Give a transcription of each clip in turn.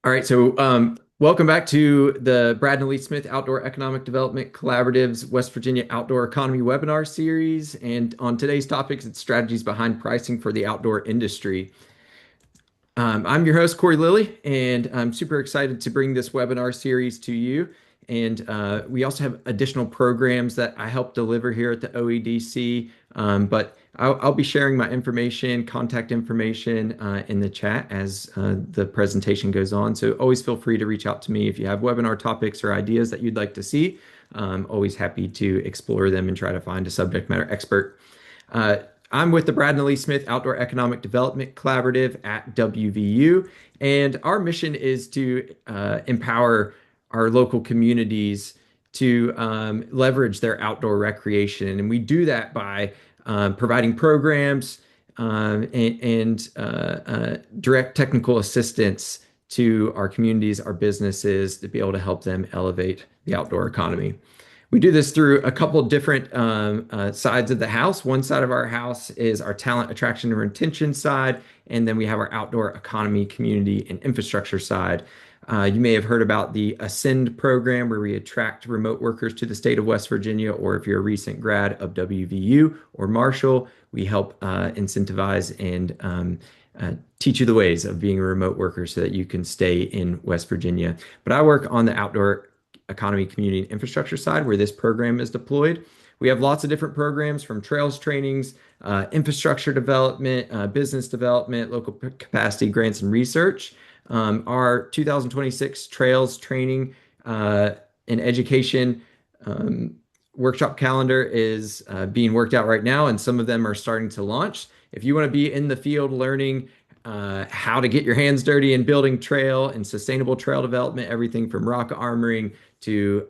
All right, so welcome back to the Brad and Lee Smith Outdoor Economic Development Collaborative's West Virginia Outdoor Economy webinar series. And on today's topics, it's strategies behind pricing for the outdoor industry. I'm your host, Corey Lilly, and I'm super excited to bring this webinar series to you. And we also have additional programs that I help deliver here at the OEDC. But I'll be sharing my information, contact information in the chat as the presentation goes on. So always feel free to reach out to me if you have webinar topics or ideas that you'd like to see. I'm always happy to explore them and try to find a subject matter expert. Uh, I'm with the Brad and Lee Smith Outdoor Economic Development Collaborative at WVU, and our mission is to empower our local communities to leverage their outdoor recreation. And we do that by providing programs and direct technical assistance to our communities, our businesses, to be able to help them elevate the outdoor economy. We do this through a couple different sides of the house. One side of our house is our talent attraction and retention side, and then we have our outdoor economy, community, and infrastructure side. You may have heard about the Ascend program, where we attract remote workers to the state of West Virginia, or if you're a recent grad of WVU or Marshall, we help incentivize and teach you the ways of being a remote worker so that you can stay in West Virginia. But I work on the outdoor economy, community, and infrastructure side where this program is deployed. We have lots of different programs from trails trainings, infrastructure development, business development, local capacity grants, and research. Our 2026 trails training and education workshop calendar is being worked out right now, and some of them are starting to launch. If you want to be in the field learning how to get your hands dirty in building trail and sustainable trail development, everything from rock armoring to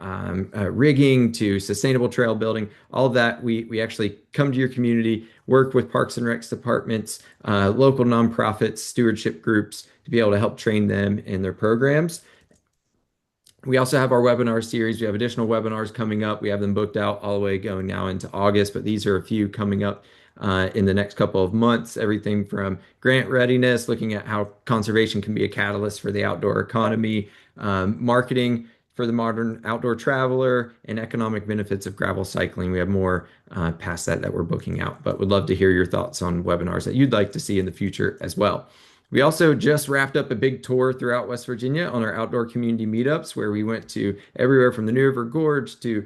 rigging to sustainable trail building, all of that, we actually come to your community, work with Parks and Recs departments, local nonprofits, stewardship groups to be able to help train them in their programs. We also have our webinar series. We have additional webinars coming up. We have them booked out all the way going now into August, but these are a few coming up in the next couple of months. Everything from grant readiness, looking at how conservation can be a catalyst for the outdoor economy, marketing for the modern outdoor traveler, and economic benefits of gravel cycling. We have more past that we're booking out, but would love to hear your thoughts on webinars that you'd like to see in the future as well. We also just wrapped up a big tour throughout West Virginia on our outdoor community meetups, where we went to everywhere from the New River Gorge to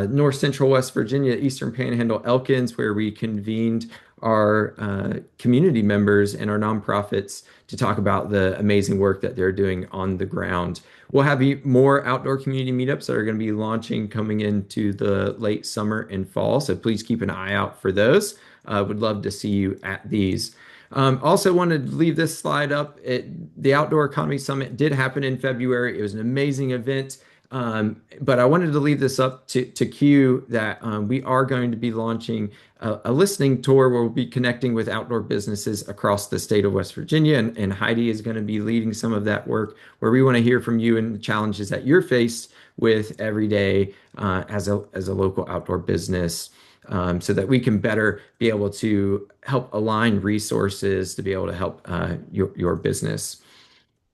north central West Virginia, Eastern Panhandle, Elkins, where we convened our community members and our nonprofits to talk about the amazing work that they're doing on the ground. We'll have more outdoor community meetups that are going to be launching coming into the late summer and fall, so please keep an eye out for those. Would love to see you at these. Also wanted to leave this slide up. The Outdoor Economy Summit did happen in February. It was an amazing event. But I wanted to leave this up to cue that we are going to be launching a listening tour where we'll be connecting with outdoor businesses across the state of West Virginia. And Heidi is going to be leading some of that work where we want to hear from you and the challenges that you're faced with every day as a local outdoor business. So that we can better be able to help align resources to be able to help your business.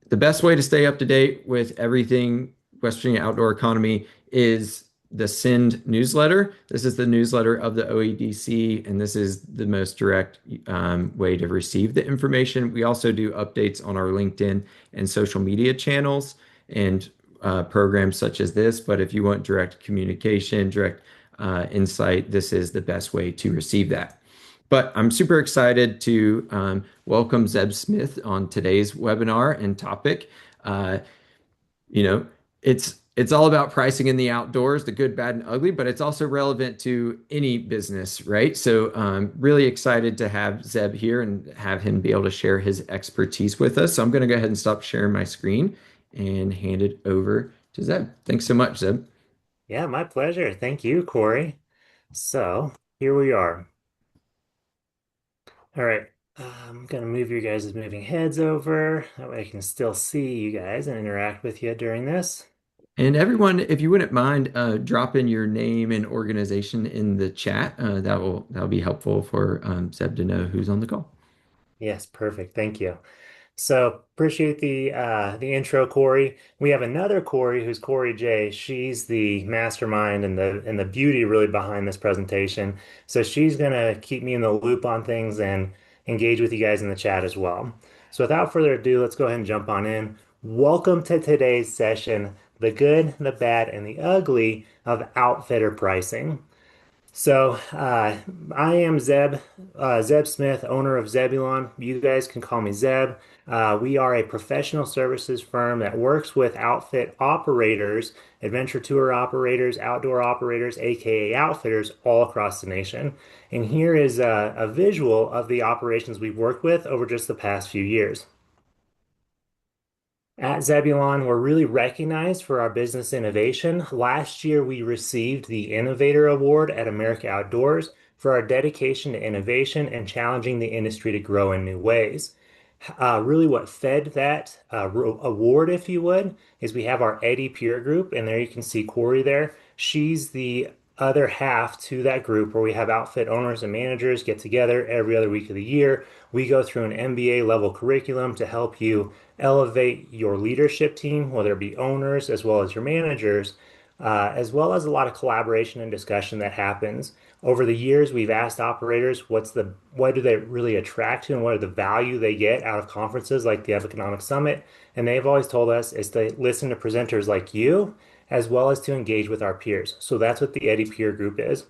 The best way to stay up to date with everything West Virginia outdoor economy is the Send newsletter. This is the newsletter of the OEDC, and this is the most direct way to receive the information. We also do updates on our LinkedIn and social media channels and programs such as this. But if you want direct communication, direct insight, this is the best way to receive that. But I'm super excited to welcome Zeb Smith on today's webinar and topic. You know, it's all about pricing in the outdoors, the good, bad, and ugly, but it's also relevant to any business, right? So really excited to have Zeb here and have him be able to share his expertise with us. So I'm going to go ahead and stop sharing my screen and hand it over to Zeb. Thanks so much, Zeb. Yeah, my pleasure. Thank you, Corey. So here we are. All right. I'm gonna move your guys' moving heads over. That way I can still see you guys and interact with you during this. And everyone, if you wouldn't mind dropping your name and organization in the chat, that'll be helpful for Zeb to know who's on the call. Yes, perfect. Thank you. So appreciate the intro, Corey. We have another Corey who's Corey J. She's the mastermind and the beauty really behind this presentation. So she's gonna keep me in the loop on things and engage with you guys in the chat as well. So without further ado, let's go ahead and jump on in. Welcome to today's session, the good, the bad, and the ugly of outfitter pricing. I am Zeb Smith, owner of Zebulon. You guys can call me Zeb. We are a professional services firm that works with outfit operators, adventure tour operators, outdoor operators, aka outfitters, all across the nation. And here is a visual of the operations we've worked with over just the past few years. At Zebulon, we're really recognized for our business innovation. Last year, we received the Innovator Award at America Outdoors for our dedication to innovation and challenging the industry to grow in new ways. Really, what fed that award, if you would, is we have our Eddie peer group, and there you can see Corey there. She's the other half to that group where we have outfit owners and managers get together every other week of the year. We go through an MBA level curriculum to help you elevate your leadership team, whether it be owners as well as your managers, as well as a lot of collaboration and discussion that happens. Over the years, we've asked operators what do they really attract to and what are the value they get out of conferences like the Economic Summit. And they've always told us is to listen to presenters like you as well as to engage with our peers. So that's what the Eddie Peer Group is.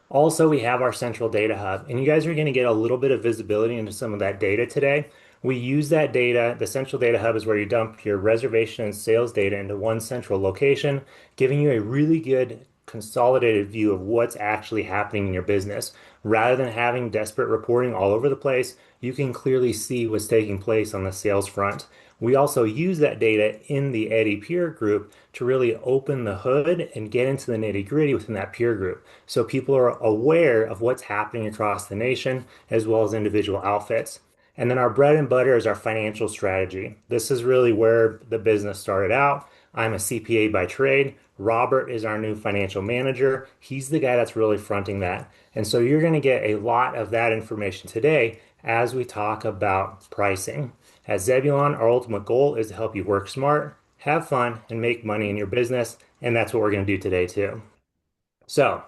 Also, we have our central data hub, and you guys are going to get a little bit of visibility into some of that data today. We use that data. The central data hub is where you dump your reservation and sales data into one central location, giving you a really good consolidated view of what's actually happening in your business. Rather than having desperate reporting all over the place, you can clearly see what's taking place on the sales front. We also use that data in the Eddie peer group to really open the hood and get into the nitty gritty within that peer group. So people are aware of what's happening across the nation as well as individual outfits. And then our bread and butter is our financial strategy. This is really where the business started out. I'm a CPA by trade. Robert is our new financial manager. He's the guy that's really fronting that. And so you're going to get a lot of that information today as we talk about pricing. At Zebulon, our ultimate goal is to help you work smart, have fun, and make money in your business. And that's what we're going to do today, too. So,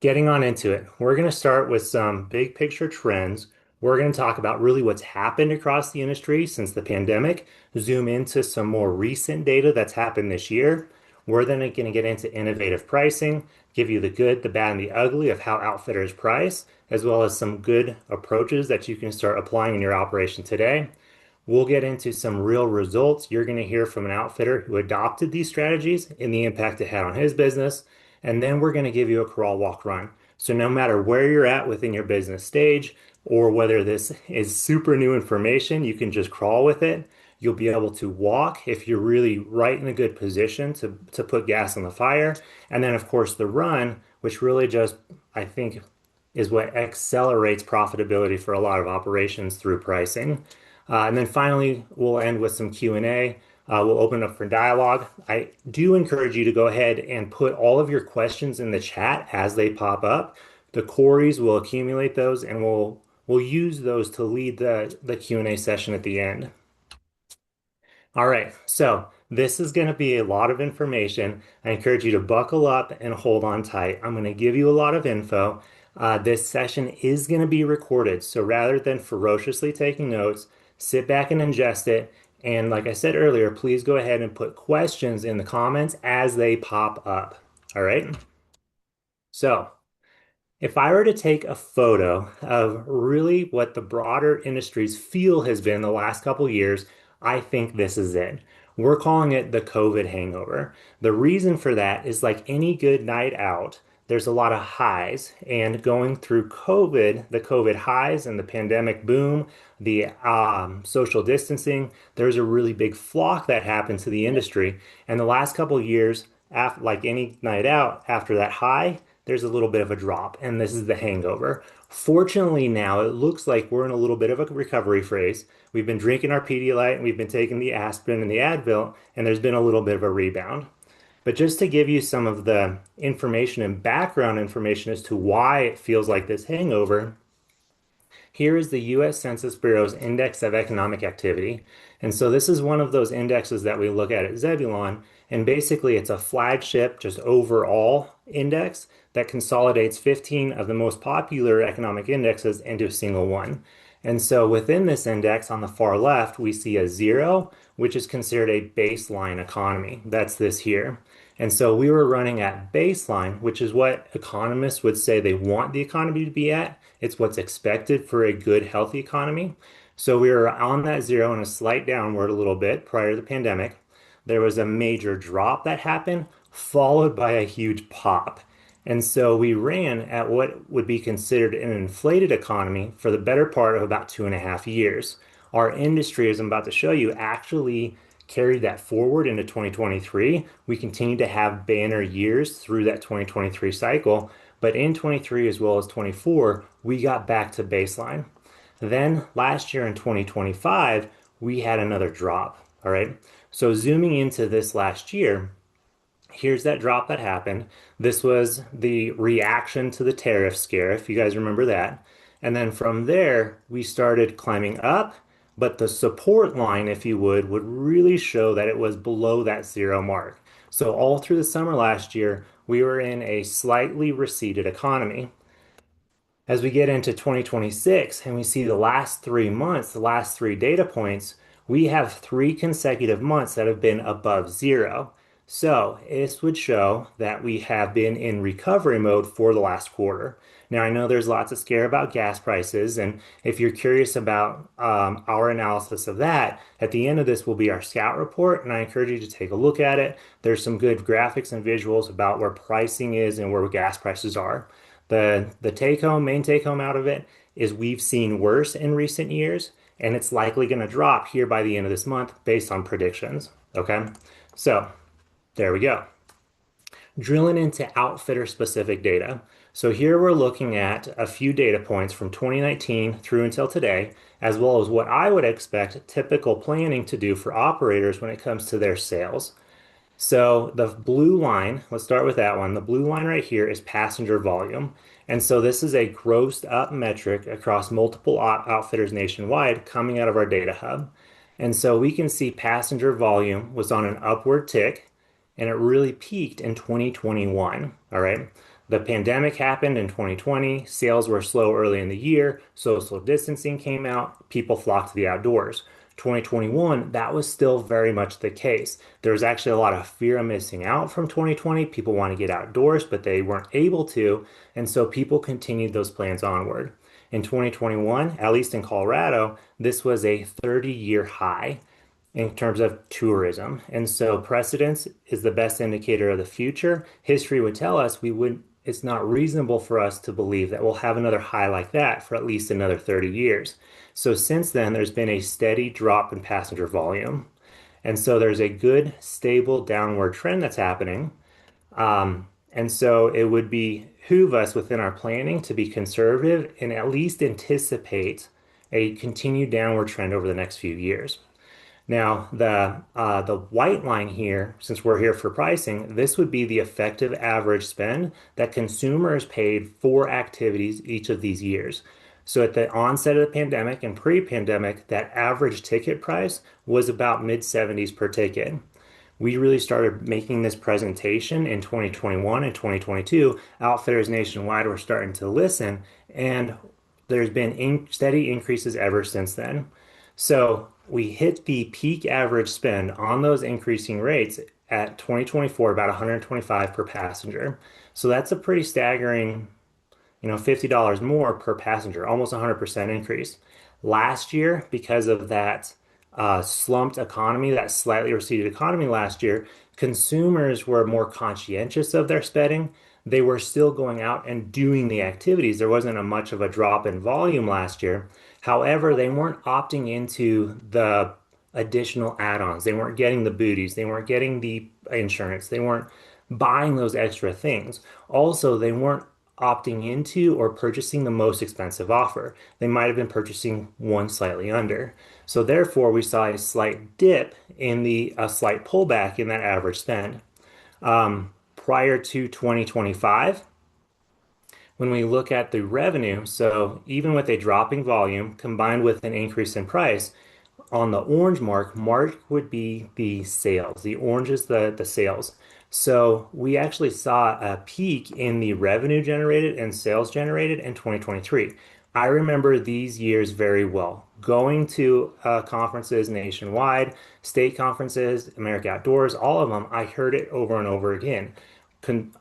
getting on into it, we're going to start with some big picture trends. We're going to talk about really what's happened across the industry since the pandemic, zoom into some more recent data that's happened this year. We're then going to get into innovative pricing, give you the good, the bad, and the ugly of how outfitters price, as well as some good approaches that you can start applying in your operation today. We'll get into some real results. You're going to hear from an outfitter who adopted these strategies and the impact it had on his business. And then we're going to give you a crawl, walk, run. So no matter where you're at within your business stage, or whether this is super new information, you can just crawl with it. You'll be able to walk if you're really right in a good position to put gas on the fire. And then, of course, the run, which really just, I think, is what accelerates profitability for a lot of operations through pricing. And then finally, we'll end with some Q&A. We'll open up for dialogue. I do encourage you to go ahead and put all of your questions in the chat as they pop up. The Corys will accumulate those and we'll use those to lead the Q&A session at the end. All right, so this is going to be a lot of information. I encourage you to buckle up and hold on tight. I'm going to give you a lot of info. This session is going to be recorded, so rather than ferociously taking notes, sit back and ingest it. And like I said earlier, please go ahead and put questions in the comments as they pop up. All right, so if I were to take a photo of really what the broader industry's feel has been the last couple years, I think this is it. We're calling it the COVID hangover. The reason for that is like any good night out, there's a lot of highs. And going through COVID, the COVID highs and the pandemic boom, the social distancing, there's a really big flock that happened to the industry. And the last couple years, after, like any night out, after that high, there's a little bit of a drop, and this is the hangover. Fortunately, now it looks like we're in a little bit of a recovery phase. We've been drinking our Pedialyte and we've been taking the aspirin and the Advil, and there's been a little bit of a rebound. But just to give you some of the information and background information as to why it feels like this hangover, Here is the U.S. Census Bureau's Index of Economic Activity. And so this is one of those indexes that we look at Zebulon. And basically, it's a flagship, just overall index that consolidates 15 of the most popular economic indexes into a single one. And so within this index on the far left, we see a zero, which is considered a baseline economy. That's this here. And so we were running at baseline, which is what economists would say they want the economy to be at. It's what's expected for a good, healthy economy. So we were on that zero and a slight downward a little bit prior to the pandemic. There was a major drop that happened, followed by a huge pop. And so we ran at what would be considered an inflated economy for the better part of about 2.5 years. Our industry, as I'm about to show you, actually carried that forward into 2023. We continued to have banner years through that 2023 cycle, but in 23 as well as 24, we got back to baseline. Then last year in 2025, we had another drop. All right. So zooming into this last year, here's that drop that happened. This was the reaction to the tariff scare, if you guys remember that. And then from there, we started climbing up, but the support line, if you would really show that it was below that zero mark. So all through the summer last year, we were in a slightly receded economy. As we get into 2026 and we see the last 3 months, the last three data points, we have 3 consecutive months that have been above zero. So this would show that we have been in recovery mode for the last quarter. Now, I know there's lots of scare about gas prices, and if you're curious about our analysis of that, at the end of this will be our scout report, and I encourage you to take a look at it. There's some good graphics and visuals about where pricing is and where gas prices are. The main take home out of it is we've seen worse in recent years, and it's likely going to drop here by the end of this month based on predictions. Okay, so there we go. Drilling into outfitter specific data. So here we're looking at a few data points from 2019 through until today, as well as what I would expect typical planning to do for operators when it comes to their sales. So the blue line, let's start with that one. The blue line right here is passenger volume. And so this is a grossed up metric across multiple outfitters nationwide coming out of our data hub. And so we can see passenger volume was on an upward tick and it really peaked in 2021. All right. The pandemic happened in 2020. Sales were slow early in the year. Social distancing came out. People flocked to the outdoors. 2021, that was still very much the case. There was actually a lot of fear of missing out from 2020. People want to get outdoors, but they weren't able to. And so people continued those plans onward. In 2021, at least in Colorado, this was a 30-year high in terms of tourism. And so precedence is the best indicator of the future. History would tell us it's not reasonable for us to believe that we'll have another high like that for at least another 30 years. So since then, there's been a steady drop in passenger volume. And so there's a good, stable downward trend that's happening. And so it would behoove us within our planning to be conservative and at least anticipate a continued downward trend over the next few years. Now, the white line here, since we're here for pricing, this would be the effective average spend that consumers paid for activities each of these years. So at the onset of the pandemic and pre-pandemic, that average ticket price was about mid 70s per ticket. We really started making this presentation in 2021 and 2022. Outfitters nationwide were starting to listen, and there's been steady increases ever since then. So we hit the peak average spend on those increasing rates at 2024, about 125 per passenger. So that's a pretty staggering, $50 more per passenger, almost 100% increase. Last year, because of that slumped economy, that slightly receded economy last year, consumers were more conscientious of their spending. They were still going out and doing the activities. There wasn't much of a drop in volume last year. However, they weren't opting into the additional add-ons. They weren't getting the booties. They weren't getting the insurance. They weren't buying those extra things. Also, they weren't opting into or purchasing the most expensive offer. They might have been purchasing one slightly under. So therefore, we saw a slight dip in a slight pullback in that average spend. Prior to 2025, When we look at the revenue, so even with a dropping volume combined with an increase in price, on the orange mark, mark would be the sales. The orange is the sales. So we actually saw a peak in the revenue generated and sales generated in 2023. I remember these years very well. Going to conferences nationwide, state conferences, America Outdoors, all of them, I heard it over and over again.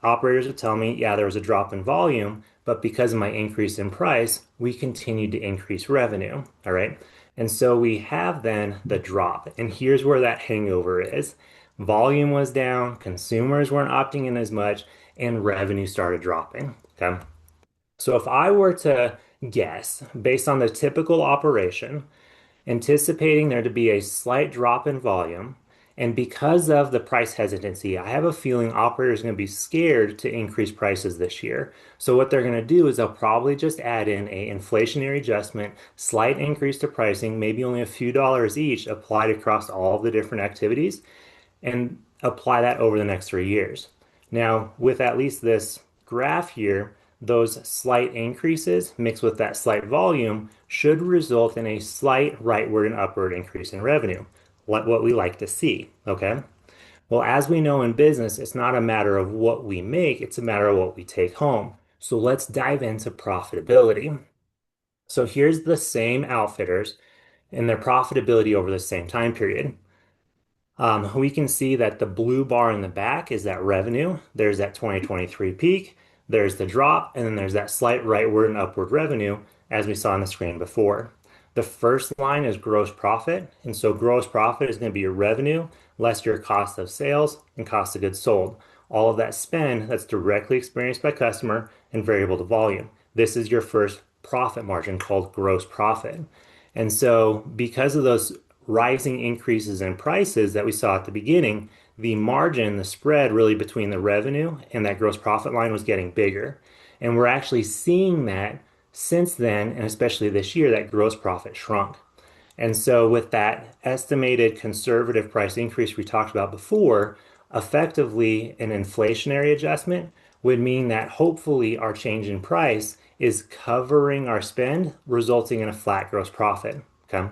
Operators would tell me, yeah, there was a drop in volume, but because of my increase in price, we continued to increase revenue. All right. And so we have then the drop. And here's where that hangover is. Volume was down, consumers weren't opting in as much, and revenue started dropping. Okay. So if I were to guess based on the typical operation, anticipating there to be a slight drop in volume. And because of the price hesitancy, I have a feeling operators are going to be scared to increase prices this year. So what they're going to do is they'll probably just add in a inflationary adjustment, slight increase to pricing, maybe only a few dollars each applied across all of the different activities and apply that over the next 3 years. Now, with at least this graph here, those slight increases mixed with that slight volume should result in a slight rightward and upward increase in revenue, like what we like to see. Okay. Well, as we know in business, it's not a matter of what we make, it's a matter of what we take home. So let's dive into profitability. So here's the same outfitters and their profitability over the same time period. We can see that the blue bar in the back is that revenue. There's that 2023 peak, there's the drop, and then there's that slight rightward and upward revenue as we saw on the screen before. The first line is gross profit. And so gross profit is going to be your revenue less your cost of sales and cost of goods sold. All of that spend that's directly experienced by customer and variable to volume. This is your first profit margin called gross profit. And so because of those rising increases in prices that we saw at the beginning, the margin, the spread really between the revenue and that gross profit line was getting bigger. And we're actually seeing that since then, and especially this year, that gross profit shrunk. And so with that estimated conservative price increase we talked about before, effectively an inflationary adjustment would mean that hopefully our change in price is covering our spend, resulting in a flat gross profit. Okay.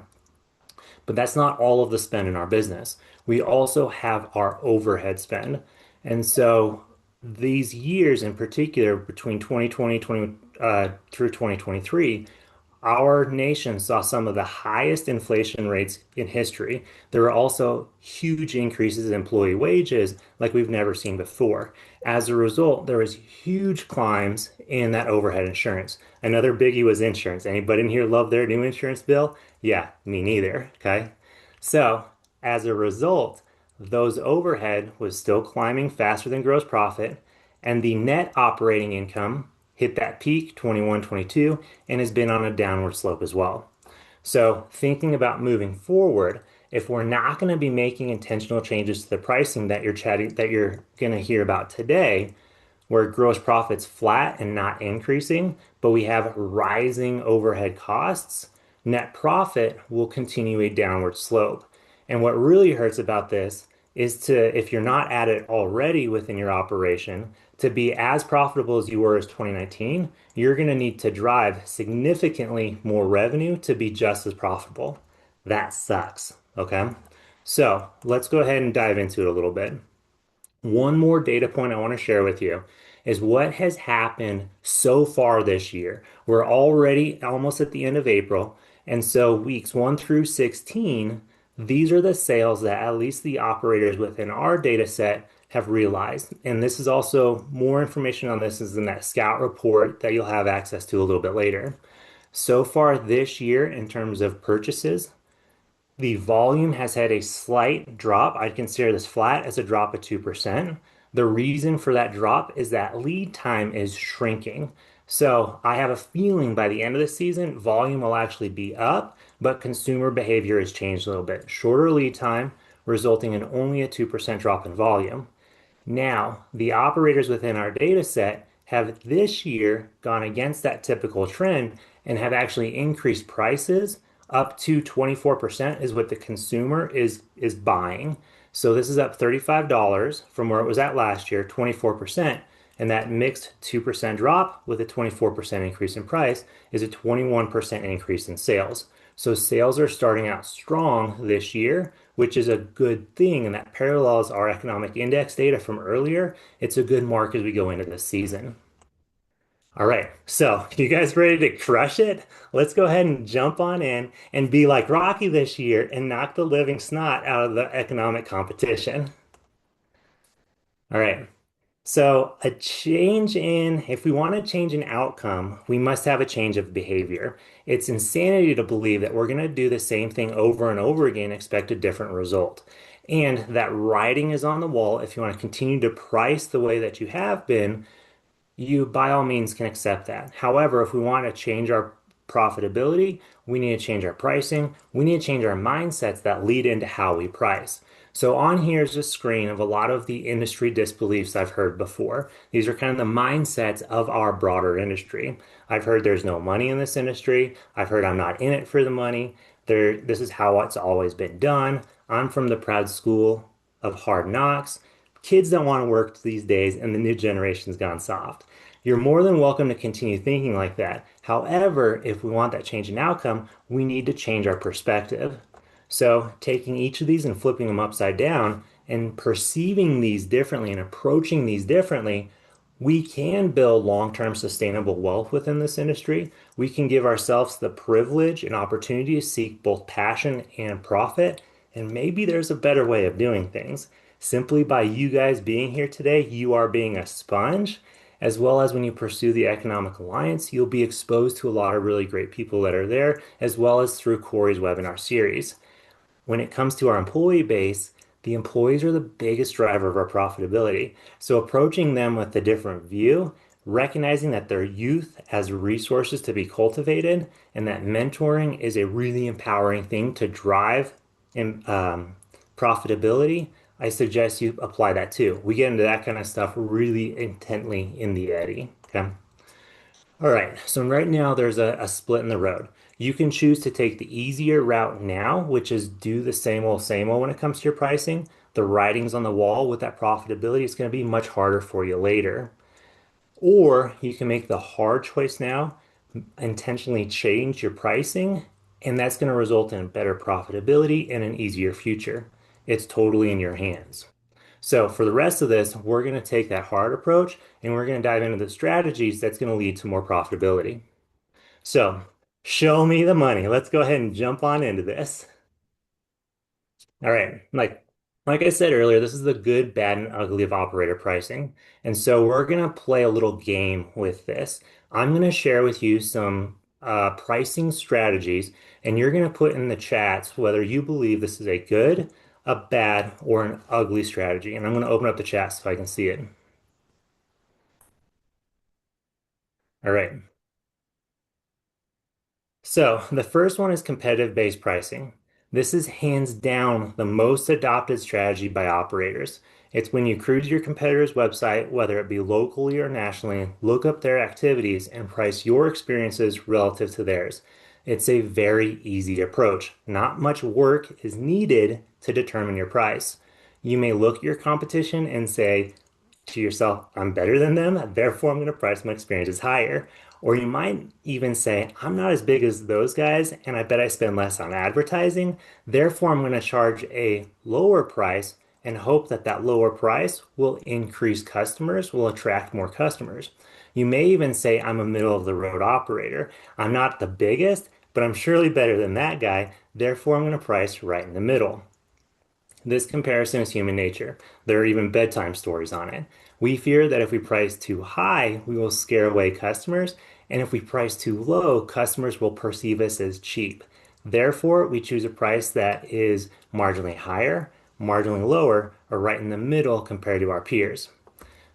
But that's not all of the spend in our business. We also have our overhead spend. And so these years in particular, between 2020 through 2023, our nation saw some of the highest inflation rates in history. There were also huge increases in employee wages like we've never seen before. As a result, there was huge climbs in that overhead insurance. Another biggie was insurance. Anybody in here love their new insurance bill? Yeah, me neither. Okay. So as a result, those overhead was still climbing faster than gross profit, and the net operating income hit that peak 21, 22, and has been on a downward slope as well. So thinking about moving forward, if we're not going to be making intentional changes to the pricing that you're going to hear about today, where gross profit's flat and not increasing, but we have rising overhead costs, net profit will continue a downward slope. And what really hurts about this is to, if you're not at it already within your operation, to be as profitable as you were as 2019, you're going to need to drive significantly more revenue to be just as profitable. That sucks. Okay. So let's go ahead and dive into it a little bit. One more data point I want to share with you is what has happened so far this year. We're already almost at the end of April. And so weeks 1 through 16, these are the sales that at least the operators within our data set have realized. And this is also more information on this is in that scout report that you'll have access to a little bit later. So far this year, in terms of purchases, the volume has had a slight drop. I'd consider this flat as a drop of 2%. The reason for that drop is that lead time is shrinking. So I have a feeling by the end of the season, volume will actually be up, but consumer behavior has changed a little bit. Shorter lead time, resulting in only a 2% drop in volume. Now, the operators within our data set have this year gone against that typical trend and have actually increased prices up to 24% is what the consumer is buying. So this is up $35 from where it was at last year, 24%. And that mixed 2% drop with a 24% increase in price is a 21% increase in sales. So sales are starting out strong this year, which is a good thing. And that parallels our economic index data from earlier. It's a good mark as we go into this season. All right, so you guys ready to crush it? Let's go ahead and jump on in and be like Rocky this year and knock the living snot out of the economic competition. All right, so if we want to change an outcome, we must have a change of behavior. It's insanity to believe that we're going to do the same thing over and over again, expect a different result. And that writing is on the wall. If you want to continue to price the way that you have been, you by all means can accept that. However, if we want to change our profitability, we need to change our pricing. We need to change our mindsets that lead into how we price. So on here is a screen of a lot of the industry disbeliefs I've heard before. These are kind of the mindsets of our broader industry. I've heard there's no money in this industry. I've heard I'm not in it for the money. This is how it's always been done. I'm from the proud school of hard knocks. Kids don't want to work these days, and the new generation's gone soft. You're more than welcome to continue thinking like that. However, if we want that change in outcome, we need to change our perspective. So, taking each of these and flipping them upside down and perceiving these differently and approaching these differently, we can build long-term sustainable wealth within this industry. We can give ourselves the privilege and opportunity to seek both passion and profit. And maybe there's a better way of doing things. Simply by you guys being here today, you are being a sponge. As well as when you pursue the Economic Alliance, you'll be exposed to a lot of really great people that are there, as well as through Corey's webinar series. When it comes to our employee base, the employees are the biggest driver of our profitability. So approaching them with a different view, recognizing that they're youth as resources to be cultivated, and that mentoring is a really empowering thing to drive in, profitability, I suggest you apply that too. We get into that kind of stuff really intently in the Eddy. Okay. All right, so right now there's a split in the road. You can choose to take the easier route now, which is do the same old when it comes to your pricing. The writing's on the wall with that profitability is going to be much harder for you later. Or you can make the hard choice now, intentionally change your pricing, and that's going to result in better profitability and an easier future. It's totally in your hands. So for the rest of this, we're going to take that hard approach and we're going to dive into the strategies that's going to lead to more profitability. So show me the money. Let's go ahead and jump on into this. All right. Like I said earlier, this is the good, bad, and ugly of operator pricing. And so we're going to play a little game with this. I'm going to share with you some pricing strategies, and you're going to put in the chats whether you believe this is a good, a bad, or an ugly strategy. And I'm going to open up the chat so I can see it. All right. So the first one is competitive-based pricing. This is hands down the most adopted strategy by operators. It's when you cruise your competitor's website, whether it be locally or nationally, look up their activities and price your experiences relative to theirs. It's a very easy approach. Not much work is needed to determine your price. You may look at your competition and say, to yourself, I'm better than them, therefore I'm going to price my experiences higher. Or you might even say, I'm not as big as those guys, and I bet I spend less on advertising, therefore I'm going to charge a lower price and hope that that lower price will increase customers, will attract more customers. You may even say, I'm a middle of the road operator. I'm not the biggest, but I'm surely better than that guy, therefore I'm going to price right in the middle. This comparison is human nature. There are even bedtime stories on it. We fear that if we price too high, we will scare away customers, and if we price too low, customers will perceive us as cheap. Therefore, we choose a price that is marginally higher, marginally lower, or right in the middle compared to our peers.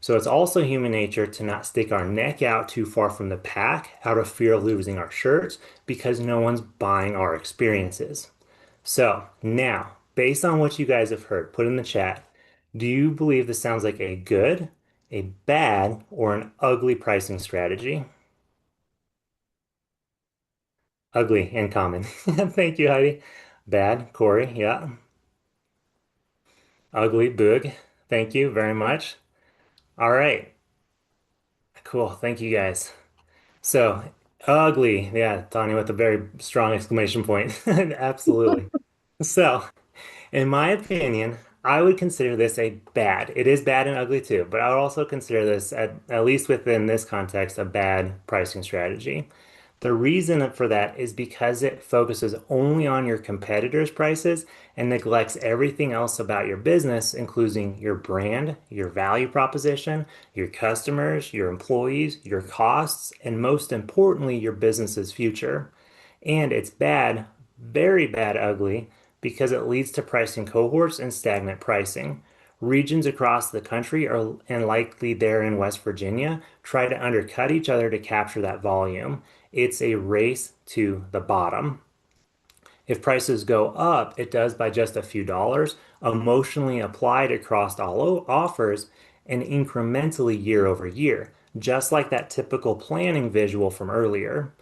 So it's also human nature to not stick our neck out too far from the pack out of fear of losing our shirts because no one's buying our experiences. So now, based on what you guys have heard, put in the chat, do you believe this sounds like a good, a bad, or an ugly pricing strategy? Ugly and common. Thank you, Heidi. Bad, Corey. Yeah. Ugly, Boog. Thank you very much. All right. Cool. Thank you guys. So, ugly. Yeah, Tanya with a very strong exclamation point. Absolutely. So, in my opinion, I would consider this a bad. It is bad and ugly too, but I would also consider this, at least within this context, a bad pricing strategy. The reason for that is because it focuses only on your competitors' prices and neglects everything else about your business, including your brand, your value proposition, your customers, your employees, your costs, and most importantly, your business's future. And it's bad, very bad, ugly, because it leads to pricing cohorts and stagnant pricing. Regions across the country are, and likely there in West Virginia, try to undercut each other to capture that volume. It's a race to the bottom. If prices go up, it does by just a few dollars, emotionally applied across all offers and incrementally year over year, just like that typical planning visual from earlier.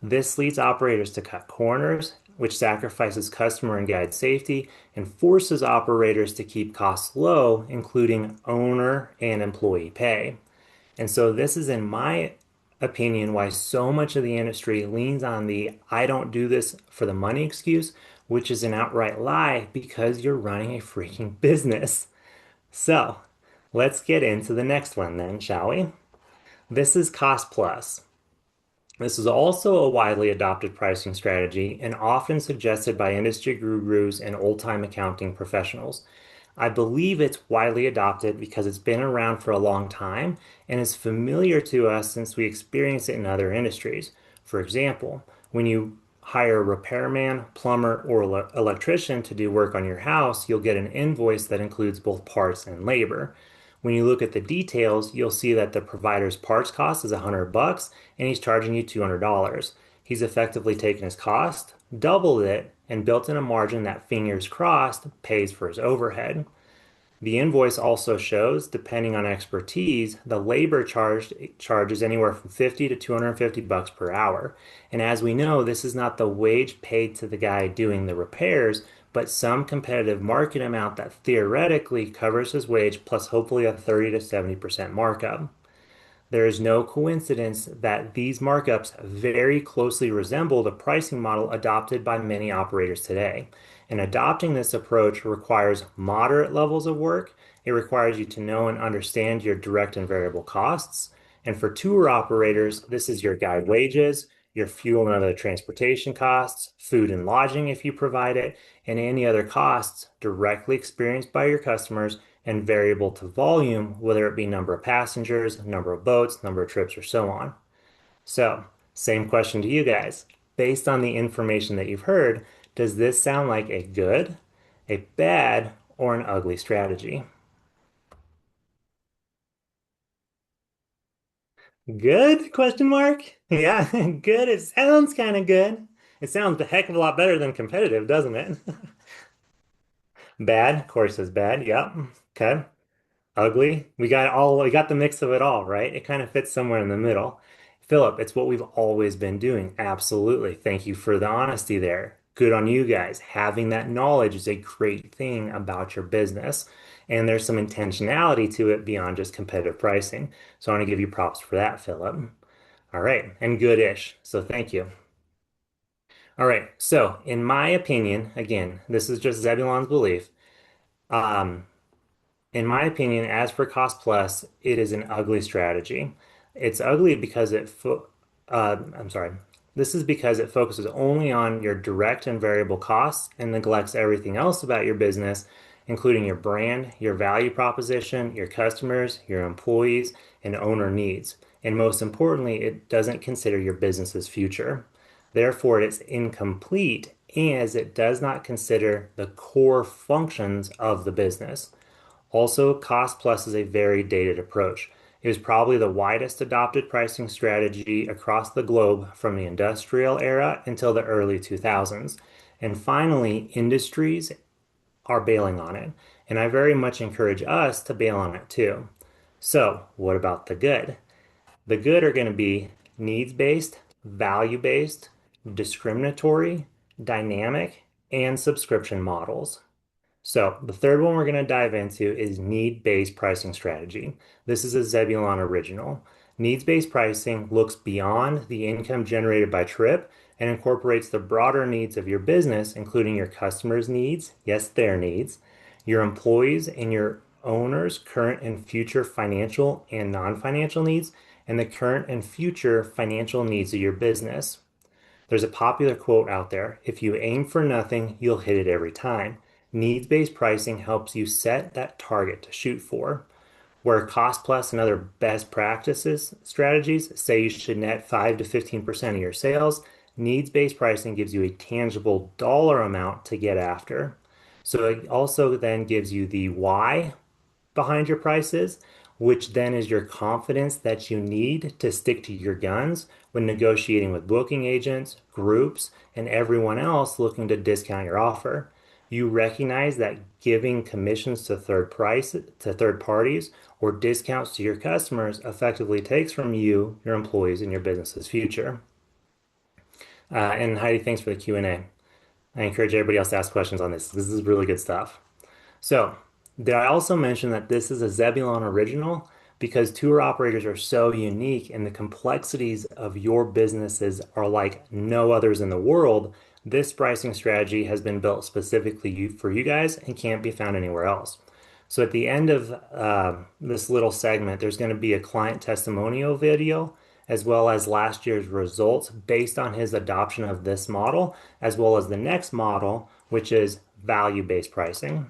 This leads operators to cut corners, which sacrifices customer and guide safety and forces operators to keep costs low, including owner and employee pay. And so this is, in my opinion, why so much of the industry leans on the I don't do this for the money excuse, which is an outright lie because you're running a freaking business. So let's get into the next one then, shall we? This is cost plus. This is also a widely adopted pricing strategy and often suggested by industry gurus and old-time accounting professionals. I believe it's widely adopted because it's been around for a long time and is familiar to us since we experience it in other industries. For example, when you hire a repairman, plumber, or electrician to do work on your house, you'll get an invoice that includes both parts and labor. When you look at the details, you'll see that the provider's parts cost is $100 and he's charging you $200. He's effectively taken his cost, doubled it, and built in a margin that fingers crossed pays for his overhead. The invoice also shows, depending on expertise, the labor charges anywhere from 50 to 250 bucks per hour. And as we know, this is not the wage paid to the guy doing the repairs, but some competitive market amount that theoretically covers his wage plus hopefully a 30 to 70% markup. There is no coincidence that these markups very closely resemble the pricing model adopted by many operators today. And adopting this approach requires moderate levels of work. It requires you to know and understand your direct and variable costs. And for tour operators, this is your guide wages, your fuel and other transportation costs, food and lodging if you provide it, and any other costs directly experienced by your customers and variable to volume, whether it be number of passengers, number of boats, number of trips, or so on. So, same question to you guys. Based on the information that you've heard, does this sound like a good, a bad, or an ugly strategy? Good? Question mark? Yeah, good. It sounds kind of good. It sounds a heck of a lot better than competitive, doesn't it? Bad, of course, is bad. Yep. Okay. Ugly. We got the mix of it all, right? It kind of fits somewhere in the middle. Philip, it's what we've always been doing. Absolutely. Thank you for the honesty there. Good on you guys. Having that knowledge is a great thing about your business. And there's some intentionality to it beyond just competitive pricing. So I want to give you props for that, Philip. All right. And good-ish. So thank you. All right. So in my opinion, again, this is just Zebulon's belief. Um, In my opinion, as for cost plus, it is an ugly strategy. It's ugly because I'm sorry. This is because it focuses only on your direct and variable costs and neglects everything else about your business, including your brand, your value proposition, your customers, your employees, and owner needs. And most importantly, it doesn't consider your business's future. Therefore, it's incomplete as it does not consider the core functions of the business. Also, cost plus is a very dated approach. It was probably the widest adopted pricing strategy across the globe from the industrial era until the early 2000s. And finally, industries are bailing on it. And I very much encourage us to bail on it too. So, what about the good? The good are going to be needs-based, value-based, discriminatory, dynamic, and subscription models. So the third one we're going to dive into is need-based pricing strategy. This is a Zebulon original. Needs-based pricing looks beyond the income generated by trip and incorporates the broader needs of your business, including your customers' needs, yes, their needs, your employees and your owners' current and future financial and non-financial needs, and the current and future financial needs of your business. There's a popular quote out there: if you aim for nothing, you'll hit it every time. Needs-based pricing helps you set that target to shoot for. Where cost plus and other best practices strategies say you should net 5 to 15% of your sales, needs-based pricing gives you a tangible dollar amount to get after. So it also then gives you the why behind your prices, which then is your confidence that you need to stick to your guns when negotiating with booking agents, groups, and everyone else looking to discount your offer. You recognize that giving commissions to third parties or discounts to your customers effectively takes from you, your employees, and your business's future. And Heidi, thanks for the Q&A. I encourage everybody else to ask questions on this. This is really good stuff. So, did I also mention that this is a Zebulon original? Because tour operators are so unique and the complexities of your businesses are like no others in the world. This pricing strategy has been built specifically for you guys and can't be found anywhere else. So at the end of this little segment, there's going to be a client testimonial video as well as last year's results based on his adoption of this model, as well as the next model, which is value-based pricing.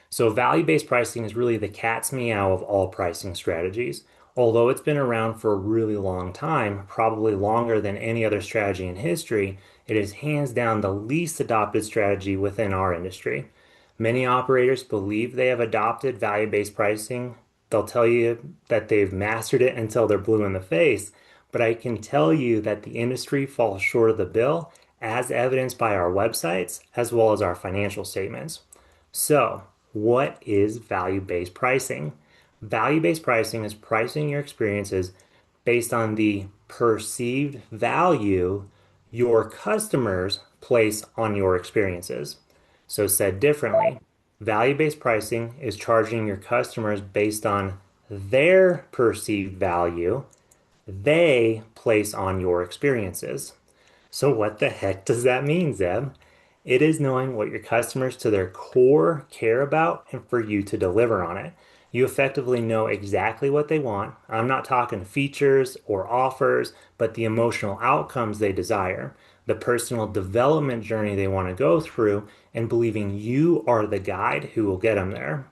So value-based pricing is really the cat's meow of all pricing strategies. Although it's been around for a really long time, probably longer than any other strategy in history, it is hands down the least adopted strategy within our industry. Many operators believe they have adopted value-based pricing. They'll tell you that they've mastered it until they're blue in the face, but I can tell you that the industry falls short of the bill, as evidenced by our websites as well as our financial statements. So, what is value-based pricing? Value-based pricing is pricing your experiences based on the perceived value your customers place on your experiences. So said differently, value-based pricing is charging your customers based on their perceived value they place on your experiences. So what the heck does that mean, Zeb? It is knowing what your customers to their core care about and for you to deliver on it. You effectively know exactly what they want. I'm not talking features or offers, but the emotional outcomes they desire, the personal development journey they want to go through, and believing you are the guide who will get them there.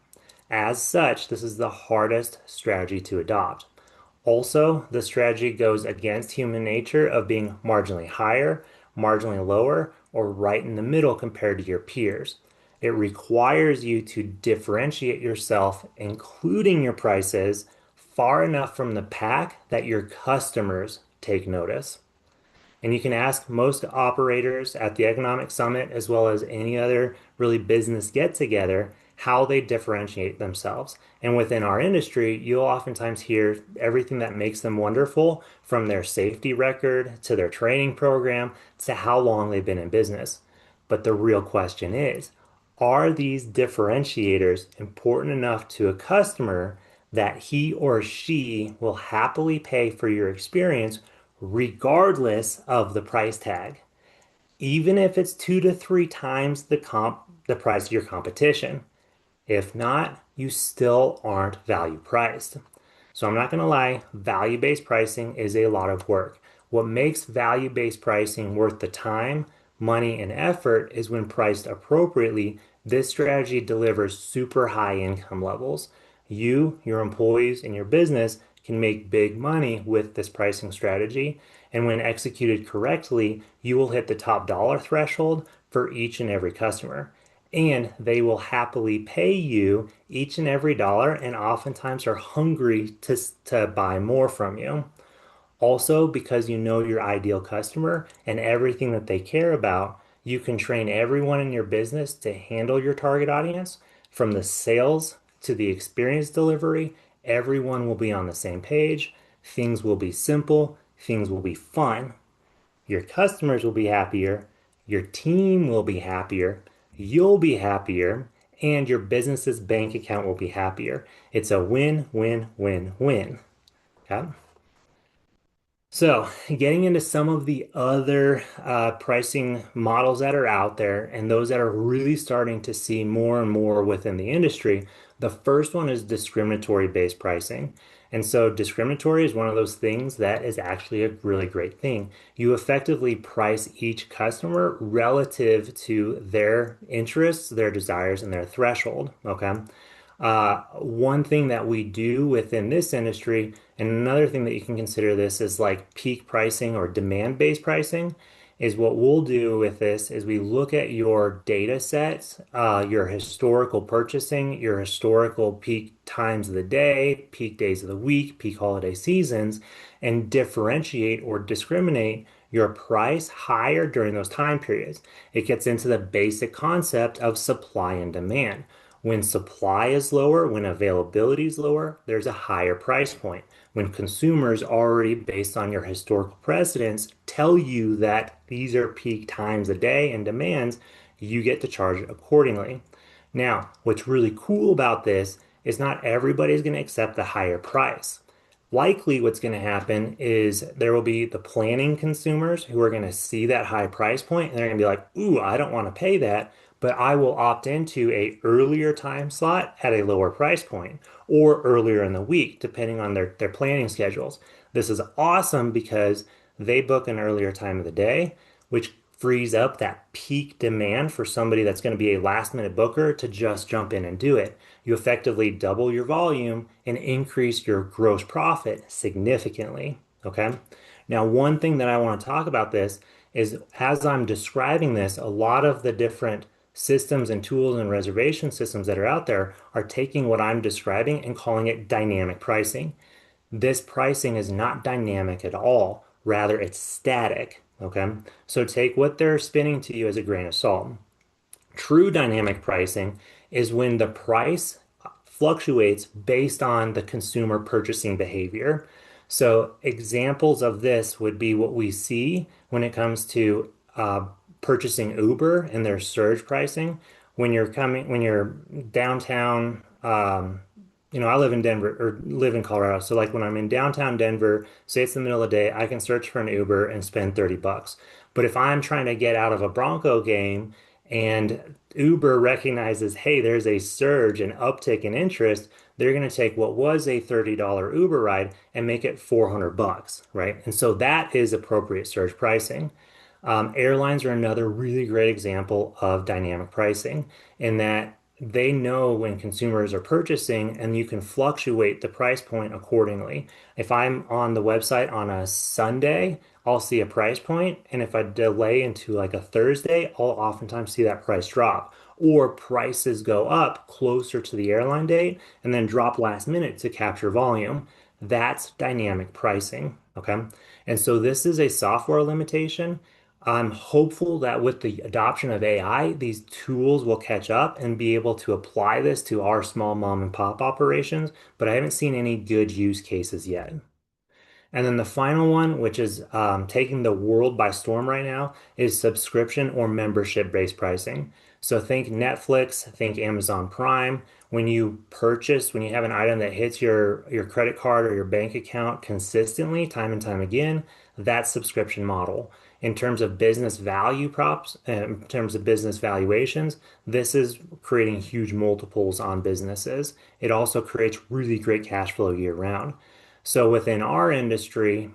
As such, this is the hardest strategy to adopt. Also, the strategy goes against human nature of being marginally higher, marginally lower, or right in the middle compared to your peers. It requires you to differentiate yourself, including your prices, far enough from the pack that your customers take notice. And you can ask most operators at the Economic Summit, as well as any other really business get together, how they differentiate themselves. And within our industry, you'll oftentimes hear everything that makes them wonderful, from their safety record to their training program to how long they've been in business. But the real question is, are these differentiators important enough to a customer that he or she will happily pay for your experience regardless of the price tag, even if it's 2 to 3 times the price of your competition? If not, you still aren't value priced. So I'm not going to lie, value-based pricing is a lot of work. What makes value-based pricing worth the time, money, and effort is when priced appropriately, this strategy delivers super high income levels. You, your employees, and your business can make big money with this pricing strategy. And when executed correctly, you will hit the top dollar threshold for each and every customer. And they will happily pay you each and every dollar and oftentimes are hungry to buy more from you. Also, because you know your ideal customer and everything that they care about, you can train everyone in your business to handle your target audience from the sales to the experience delivery. Everyone will be on the same page. Things will be simple. Things will be fun. Your customers will be happier. Your team will be happier. You'll be happier. And your business's bank account will be happier. It's a win, win, win, win. Okay. So, getting into some of the other pricing models that are out there and those that are really starting to see more and more within the industry, the first one is discriminatory based pricing. And so, discriminatory is one of those things that is actually a really great thing. You effectively price each customer relative to their interests, their desires, and their threshold. Okay. One thing that we do within this industry, and another thing that you can consider this is like peak pricing or demand-based pricing, is what we'll do with this is we look at your data sets, your historical purchasing, your historical peak times of the day, peak days of the week, peak holiday seasons, and differentiate or discriminate your price higher during those time periods. It gets into the basic concept of supply and demand. When supply is lower, when availability is lower, there's a higher price point. When consumers already, based on your historical precedents, tell you that these are peak times a day and demands, you get to charge it accordingly. Now, what's really cool about this is not everybody's going to accept the higher price. Likely, what's going to happen is there will be the planning consumers who are going to see that high price point and they're going to be like, "Ooh, I don't want to pay that, but I will opt into a earlier time slot at a lower price point or earlier in the week, depending on their planning schedules." This is awesome because they book an earlier time of the day, which frees up that peak demand for somebody that's going to be a last minute booker to just jump in and do it. You effectively double your volume and increase your gross profit significantly. Okay. Now, one thing that I want to talk about this is as I'm describing this, a lot of the different systems and tools and reservation systems that are out there are taking what I'm describing and calling it dynamic pricing. This pricing is not dynamic at all. Rather, it's static. Okay. So take what they're spinning to you as a grain of salt. True dynamic pricing is when the price fluctuates based on the consumer purchasing behavior. So examples of this would be what we see when it comes to purchasing Uber and their surge pricing. When you're downtown, I live in Denver or live in Colorado. So like when I'm in downtown Denver, say it's the middle of the day, I can search for an Uber and spend 30 bucks. But if I'm trying to get out of a Bronco game and Uber recognizes, hey, there's a surge and uptick in interest, they're going to take what was a $30 Uber ride and make it 400 bucks, right? And so that is appropriate surge pricing. Airlines are another really great example of dynamic pricing in that they know when consumers are purchasing and you can fluctuate the price point accordingly. If I'm on the website on a Sunday, I'll see a price point, and if I delay into like a Thursday, I'll oftentimes see that price drop. Or prices go up closer to the airline date and then drop last minute to capture volume. That's dynamic pricing. Okay. And so this is a software limitation. I'm hopeful that with the adoption of AI, these tools will catch up and be able to apply this to our small mom and pop operations, but I haven't seen any good use cases yet. And then the final one, which is taking the world by storm right now, is subscription or membership-based pricing. So think Netflix, think Amazon Prime. When you have an item that hits your credit card or your bank account consistently, time and time again, that's subscription model. In terms of business value props, in terms of business valuations, this is creating huge multiples on businesses. It also creates really great cash flow year round. So within our industry,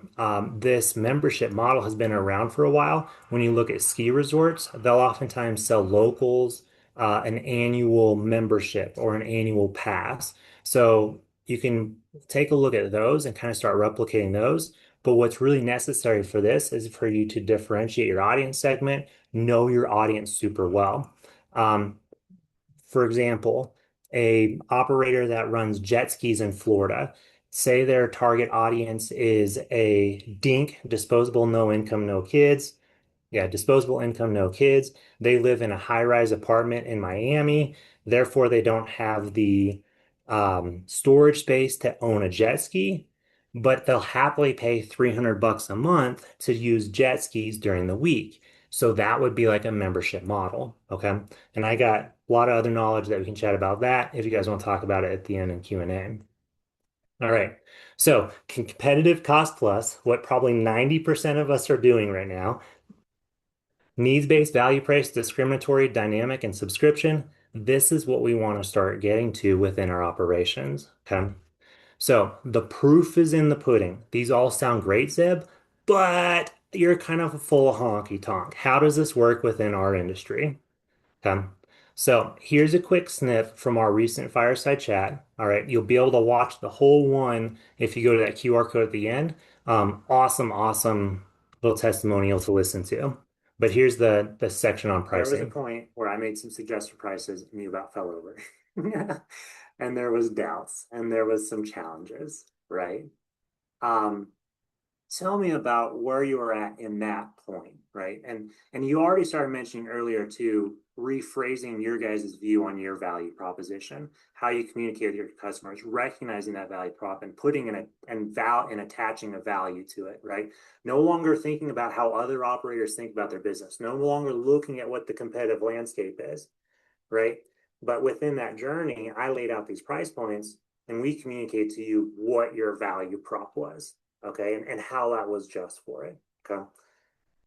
this membership model has been around for a while. When you look at ski resorts, they'll oftentimes sell locals an annual membership or an annual pass. So you can take a look at those and kind of start replicating those. But what's really necessary for this is for you to differentiate your audience segment, know your audience super well. Um, for example, a operator that runs jet skis in Florida, say their target audience is a DINK, disposable, no income, no kids. Yeah, disposable income, no kids. They live in a high-rise apartment in Miami. Therefore, they don't have the storage space to own a jet ski, but they'll happily pay 300 bucks a month to use jet skis during the week. So that would be like a membership model. Okay. And I got a lot of other knowledge that we can chat about that if you guys want to talk about it at the end in Q&A. All right. So competitive cost plus, what probably 90% of us are doing right now, needs-based value price, discriminatory, dynamic, and subscription. This is what we want to start getting to within our operations. Okay. So the proof is in the pudding. These all sound great, Zeb, but you're kind of full of honky tonk. How does this work within our industry? Okay. So here's a quick snip from our recent fireside chat. All right. You'll be able to watch the whole one if you go to that QR code at the end. Awesome, awesome little testimonial to listen to. But here's the section on pricing. There was a point where I made some suggested prices and you about fell over. And there was doubts and there was some challenges, right? Um, Tell me about where you were at in that point, right? And you already started mentioning earlier too, rephrasing your guys' view on your value proposition, how you communicate with your customers, recognizing that value prop and putting in and attaching a value to it, right? No longer thinking about how other operators think about their business, no longer looking at what the competitive landscape is, right? But within that journey, I laid out these price points and we communicate to you what your value prop was, okay, and how that was just for it, okay.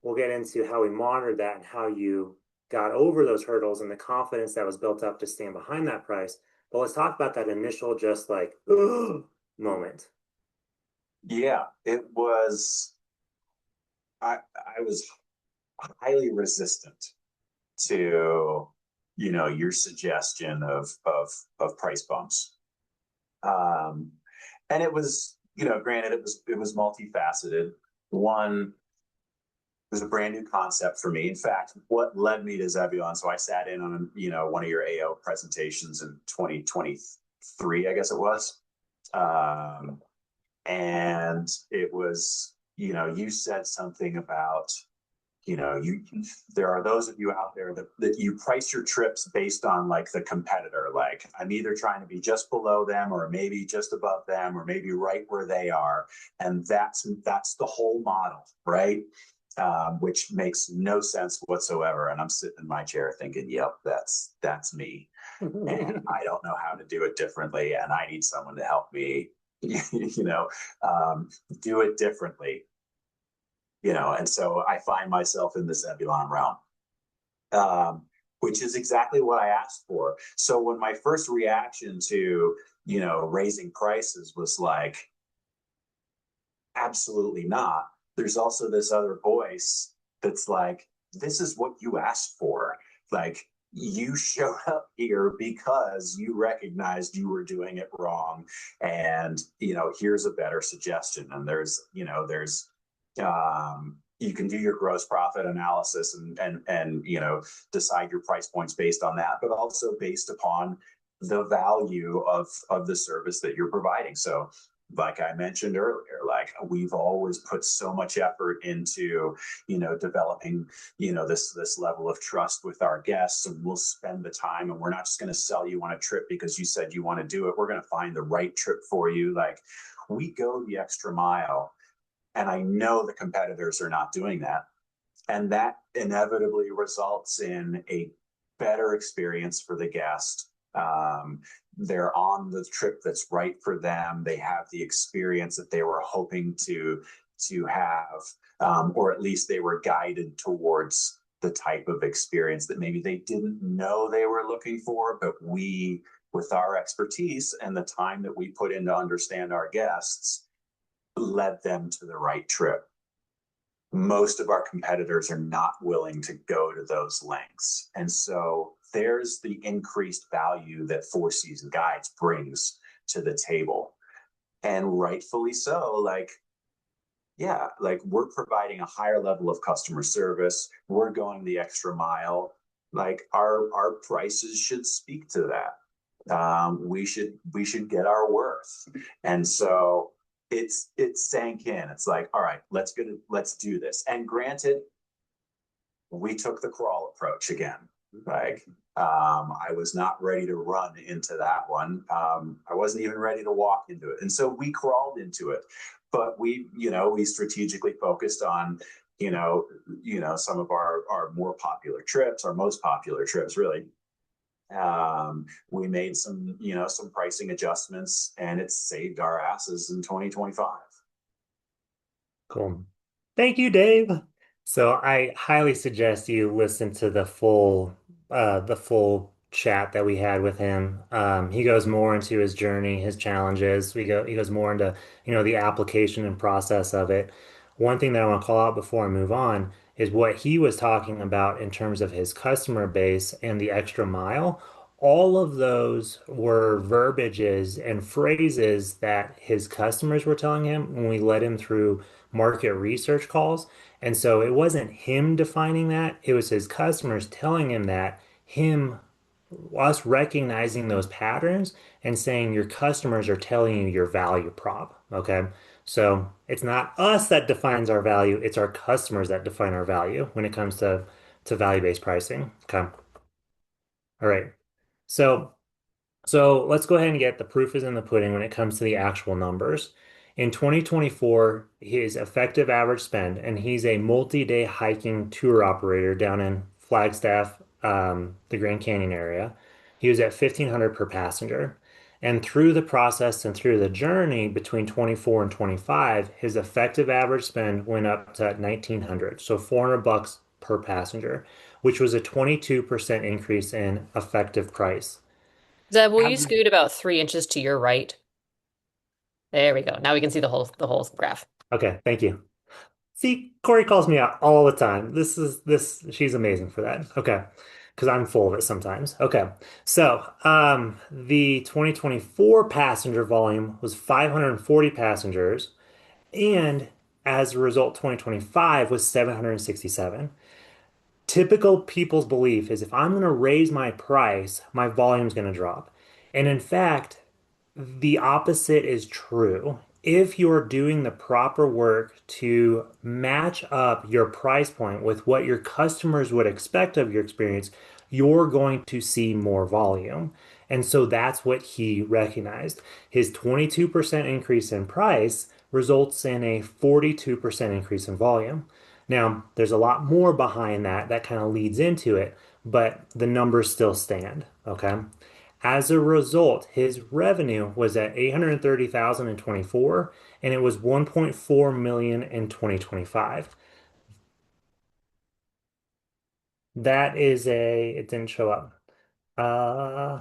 We'll get into how we monitored that and how you got over those hurdles and the confidence that was built up to stand behind that price. But let's talk about that initial just like moment. Yeah, it was. I was highly resistant to, your suggestion of price bumps. Um, and it was, granted, it was multifaceted. One, it was a brand new concept for me. In fact, what led me to Zebulon, so I sat in on, one of your AO presentations in 2023, I guess it was. Um, and it was, you said something about, you there are those of you out there that you price your trips based on like the competitor. Like I'm either trying to be just below them or maybe just above them or maybe right where they are. And that's the whole model, right? Which makes no sense whatsoever. And I'm sitting in my chair thinking, yep, that's me. And I don't know how to do it differently. And I need someone to help me, you know, do it differently. And so I find myself in the Zebulon realm, um, which is exactly what I asked for. So when my first reaction to, raising prices was like, absolutely not. There's also this other voice that's like, this is what you asked for. Like, you showed up here because you recognized you were doing it wrong. And, here's a better suggestion. And you can do your gross profit analysis and decide your price points based on that, but also based upon the value of the service that you're providing. So like I mentioned earlier, like we've always put so much effort into, developing, this level of trust with our guests, and we'll spend the time, and we're not just going to sell you on a trip because you said you want to do it. We're going to find the right trip for you. Like we go the extra mile, and I know the competitors are not doing that. And that inevitably results in a better experience for the guest. They're on the trip that's right for them. They have the experience that they were hoping to have, or at least they were guided towards the type of experience that maybe they didn't know they were looking for. But we, with our expertise and the time that we put in to understand our guests, led them to the right trip. Most of our competitors are not willing to go to those lengths. And so there's the increased value that Four Season Guides brings to the table. And rightfully so, like, yeah, like we're providing a higher level of customer service. We're going the extra mile. Like our prices should speak to that. We should get our worth. And so it sank in. It's like, all right, let's do this. And granted, we took the crawl approach again. Like I was not ready to run into that one. I wasn't even ready to walk into it. And so we crawled into it. But we strategically focused on, some of our more popular trips, our most popular trips, really. We made some, some pricing adjustments, and it saved our asses in 2025. Cool. Thank you, Dave. So I highly suggest you listen to the full chat that we had with him. He goes more into his journey, his challenges. He goes more into, the application and process of it. One thing that I want to call out before I move on is what he was talking about in terms of his customer base and the extra mile. All of those were verbiages and phrases that his customers were telling him when we led him through market research calls. And so it wasn't him defining that, it was his customers telling him that, us recognizing those patterns and saying your customers are telling you your value prop. Okay. So it's not us that defines our value, it's our customers that define our value when it comes to value-based pricing. Okay. All right. So let's go ahead and get the proof is in the pudding when it comes to the actual numbers. In 2024, his effective average spend, and he's a multi-day hiking tour operator down in Flagstaff, the Grand Canyon area. He was at 1,500 per passenger. And through the process and through the journey between 24 and 25, his effective average spend went up to 1,900, so $400 per passenger, which was a 22% increase in effective price. Zeb, will you scoot about 3 inches to your right? There we go. Now we can see the whole graph. Okay, thank you. See, Corey calls me out all the time. She's amazing for that. Okay. Because I'm full of it sometimes. Okay. So, the 2024 passenger volume was 540 passengers, and as a result, 2025 was 767. Typical people's belief is if I'm going to raise my price, my volume's going to drop. And in fact, the opposite is true. If you're doing the proper work to match up your price point with what your customers would expect of your experience, you're going to see more volume. And so that's what he recognized. His 22% increase in price results in a 42% increase in volume. Now, there's a lot more behind that that kind of leads into it, but the numbers still stand, okay? As a result, his revenue was at 830,000 in 24, and it was 1.4 million in 2025. It didn't show up. Uh,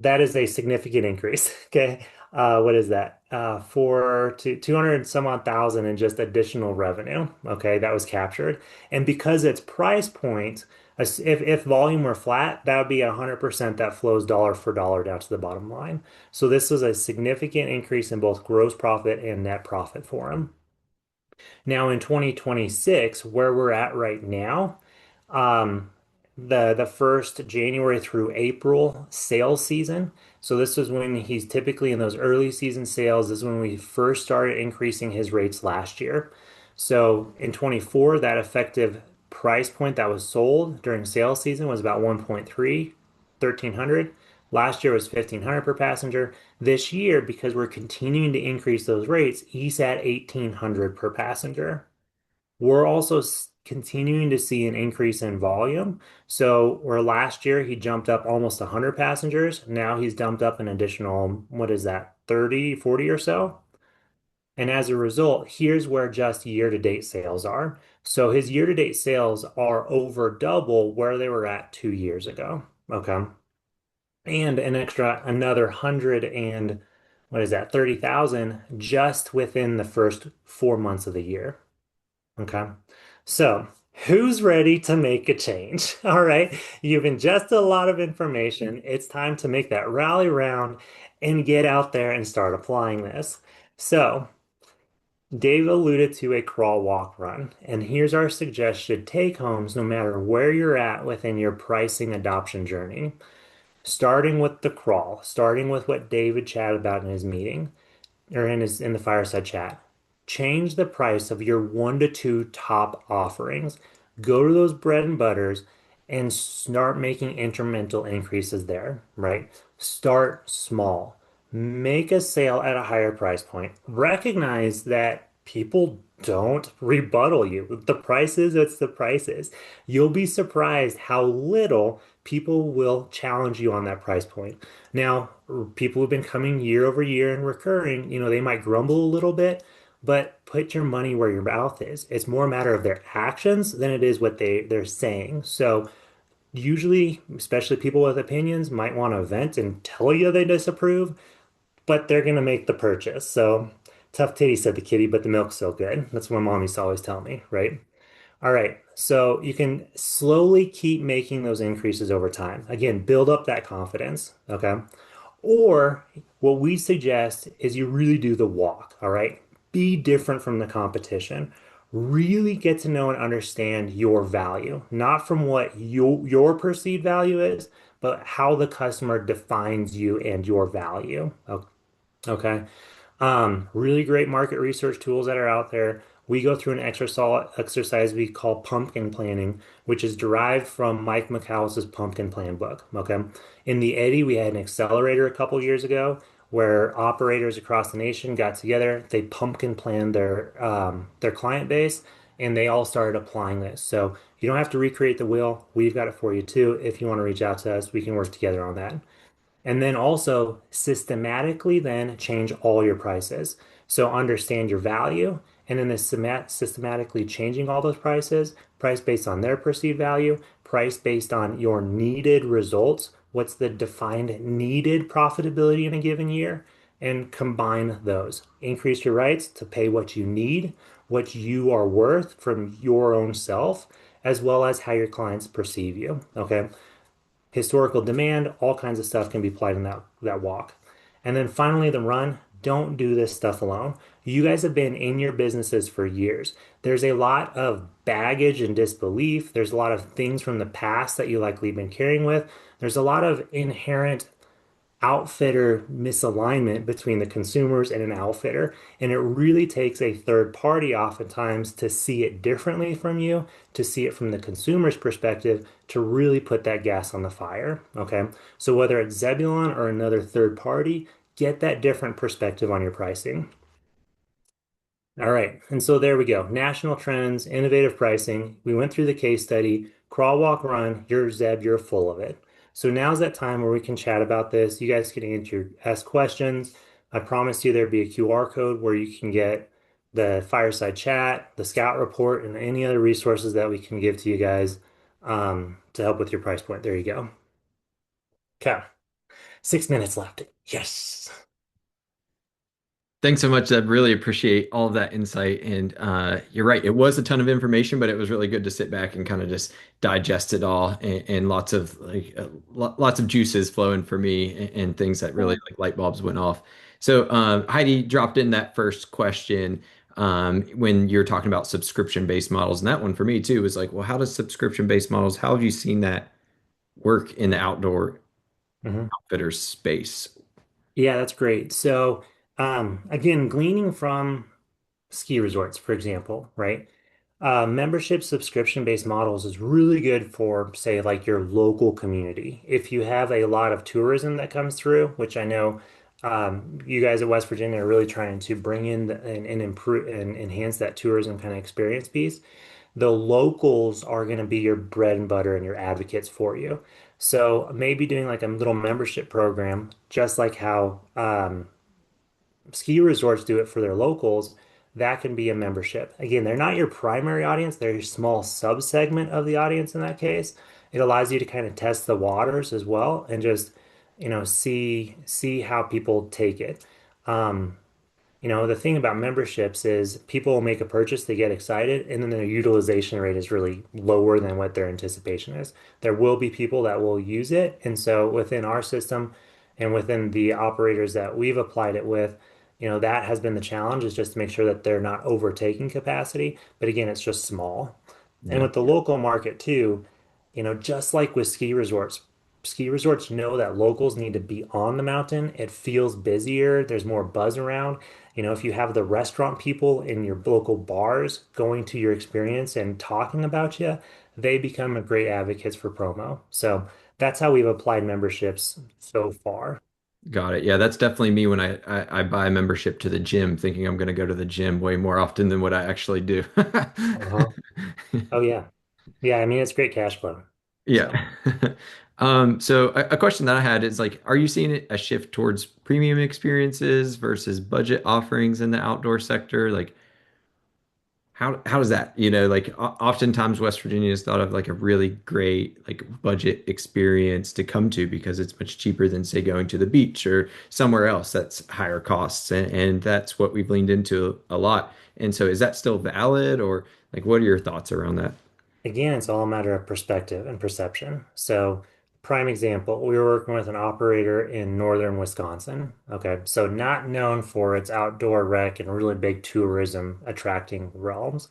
that is a significant increase. Okay. What is that? For 200 and some odd thousand in just additional revenue. Okay. That was captured. And because it's price point, if volume were flat, that would be 100% that flows dollar for dollar down to the bottom line. So this was a significant increase in both gross profit and net profit for him. Now in 2026, where we're at right now, um, the first January through April sales season. So this is when he's typically in those early season sales. This is when we first started increasing his rates last year. So in 24, that effective price point that was sold during sales season was about 1.3, 1,300. Last year was 1,500 per passenger. This year, because we're continuing to increase those rates, he's at 1,800 per passenger. We're also continuing to see an increase in volume. So where last year he jumped up almost 100 passengers, now he's dumped up an additional, what is that, 30, 40 or so? And as a result, here's where just year-to-date sales are. So his year-to-date sales are over double where they were at 2 years ago. Okay. And another 100 and what is that, 30,000 just within the first 4 months of the year. Okay. So, who's ready to make a change? All right. You've ingested a lot of information. It's time to make that rally round and get out there and start applying this. So, Dave alluded to a crawl, walk, run. And here's our suggested take homes no matter where you're at within your pricing adoption journey. Starting with the crawl, starting with what David chatted about in his meeting or in the fireside chat. Change the price of your 1 to 2 top offerings. Go to those bread and butters and start making incremental increases there, right? Start small. Make a sale at a higher price point. Recognize that people don't rebuttal you. The price is, it's the prices. You'll be surprised how little people will challenge you on that price point. Now, people who've been coming year over year and recurring, they might grumble a little bit, but put your money where your mouth is. It's more a matter of their actions than it is what they're saying. So usually, especially people with opinions, might want to vent and tell you they disapprove, but they're gonna make the purchase. So tough titty, said the kitty, but the milk's still good. That's what my mom used to always tell me, right? All right, so you can slowly keep making those increases over time. Again, build up that confidence, okay? Or what we suggest is you really do the walk, all right? Be different from the competition. Really get to know and understand your value, not from what your perceived value is, but how the customer defines you and your value. Okay. Really great market research tools that are out there. We go through an exercise we call pumpkin planning, which is derived from Mike McAllister's pumpkin plan book. Okay. In the Eddy, we had an accelerator a couple years ago where operators across the nation got together. They pumpkin planned their client base and they all started applying this. So you don't have to recreate the wheel. We've got it for you too. If you want to reach out to us, we can work together on that. And then also systematically then change all your prices. So understand your value and then systematically changing all those prices, price based on their perceived value, price based on your needed results. What's the defined needed profitability in a given year? And combine those. Increase your rights to pay what you need, what you are worth from your own self, as well as how your clients perceive you. Okay historical demand, all kinds of stuff can be applied in that walk. And then finally, the run. Don't do this stuff alone. You guys have been in your businesses for years. There's a lot of baggage and disbelief. There's a lot of things from the past that you likely been carrying with. There's a lot of inherent outfitter misalignment between the consumers and an outfitter. And it really takes a third party oftentimes to see it differently from you, to see it from the consumer's perspective, to really put that gas on the fire. Okay. So whether it's Zebulon or another third party, get that different perspective on your pricing. All right. And so there we go. National trends, innovative pricing. We went through the case study. Crawl, walk, run. You're Zeb, you're full of it. So now's that time where we can chat about this. You guys can ask questions. I promised you there'd be a QR code where you can get the fireside chat, the scout report, and any other resources that we can give to you guys to help with your price point. There you go. Okay. 6 minutes left. Yes. Thanks so much, Zeb. Really appreciate all of that insight. And you're right, it was a ton of information, but it was really good to sit back and kind of just digest it all, and lots of lots of juices flowing for me, and things that really like light bulbs went off. So Heidi dropped in that first question when you're talking about subscription-based models, and that one for me too was like, well, how does subscription-based models? How have you seen that work in the outdoor Mhm. outfitter space? Yeah, that's great. So, again, gleaning from ski resorts, for example, right? Membership subscription-based models is really good for, say, like your local community. If you have a lot of tourism that comes through, which I know you guys at West Virginia are really trying to bring in and improve and enhance that tourism kind of experience piece, the locals are going to be your bread and butter and your advocates for you. So maybe doing like a little membership program, just like how ski resorts do it for their locals, that can be a membership. Again, they're not your primary audience, they're a small subsegment of the audience in that case. It allows you to kind of test the waters as well and just, see how people take it. Um, the thing about memberships is people will make a purchase, they get excited, and then their utilization rate is really lower than what their anticipation is. There will be people that will use it. And so within our system and within the operators that we've applied it with, that has been the challenge is just to make sure that they're not overtaking capacity. But again, it's just small. And Yeah. with the local market too, just like with ski resorts know that locals need to be on the mountain. It feels busier. There's more buzz around. If you have the restaurant people in your local bars going to your experience and talking about you, they become a great advocates for promo. So that's how we've applied memberships so far. Got it. Yeah, that's definitely me when I buy a membership to the gym, thinking I'm going to go to the gym way more often than what I actually do. Uh-huh. Oh yeah. Yeah, I mean it's great cash flow. Yeah. So So a question that I had is like, are you seeing a shift towards premium experiences versus budget offerings in the outdoor sector? Like, how does that, like oftentimes West Virginia is thought of like a really great like budget experience to come to because it's much cheaper than say going to the beach or somewhere else that's higher costs. And that's what we've leaned into a lot. And so is that still valid or like what are your thoughts around that? Again, it's all a matter of perspective and perception. So, prime example, we were working with an operator in northern Wisconsin. Okay, so not known for its outdoor rec and really big tourism attracting realms.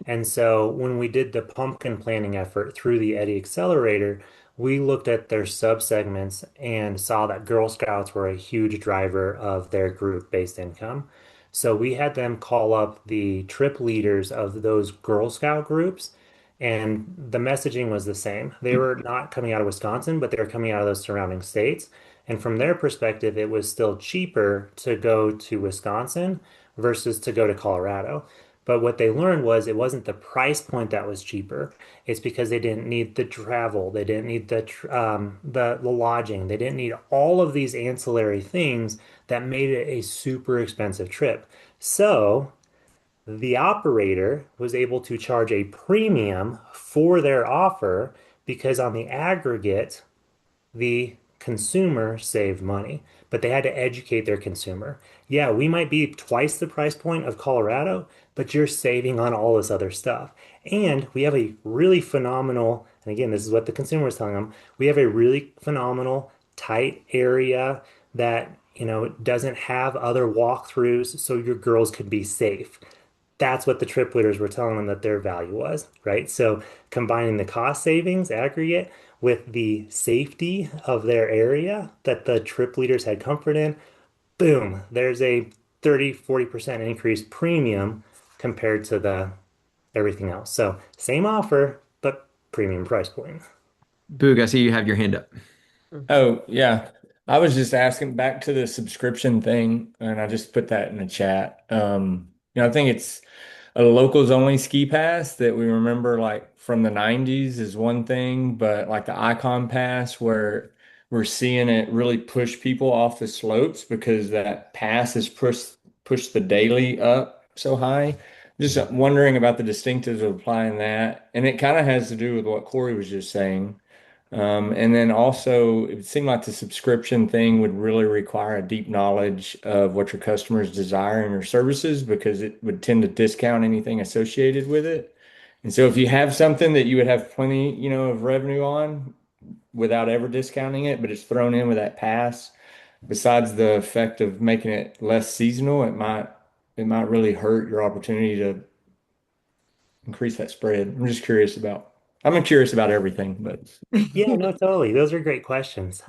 And so, when we did the pumpkin planting effort through the Eddy Accelerator, we looked at their subsegments and saw that Girl Scouts were a huge driver of their group-based income. So, we had them call up the trip leaders of those Girl Scout groups and the messaging was the same. They were not coming out of Wisconsin, but they were coming out of those surrounding states. And from their perspective, it was still cheaper to go to Wisconsin versus to go to Colorado. But what they learned was it wasn't the price point that was cheaper. It's because they didn't need the travel, they didn't need the lodging, they didn't need all of these ancillary things that made it a super expensive trip. So the operator was able to charge a premium for their offer because on the aggregate, the consumer saved money, but they had to educate their consumer. Yeah, we might be twice the price point of Colorado, but you're saving on all this other stuff. And we have a really phenomenal, and again, this is what the consumer is telling them, we have a really phenomenal tight area that, doesn't have other walkthroughs, so your girls could be safe. That's what the trip leaders were telling them that their value was, right? So combining the cost savings aggregate with the safety of their area that the trip leaders had comfort in, boom, there's a 30-40% increase premium compared to the everything else. So same offer, but premium price point. Boog, I see you have your hand up. Oh, yeah. I was just asking back to the subscription thing, and I just put that in the chat. I think it's a locals only ski pass that we remember like from the 90s is one thing, but like the Icon Pass where we're seeing it really push people off the slopes because that pass has pushed the daily up so high. Just wondering about the distinctives of applying that. And it kind of has to do with what Corey was just saying. And then also, it seemed like the subscription thing would really require a deep knowledge of what your customers desire in your services because it would tend to discount anything associated with it. And so, if you have something that you would have plenty, of revenue on without ever discounting it, but it's thrown in with that pass, besides the effect of making it less seasonal, it might really hurt your opportunity to increase that spread. I'm curious about everything, but Yeah, no, totally. Those are great questions.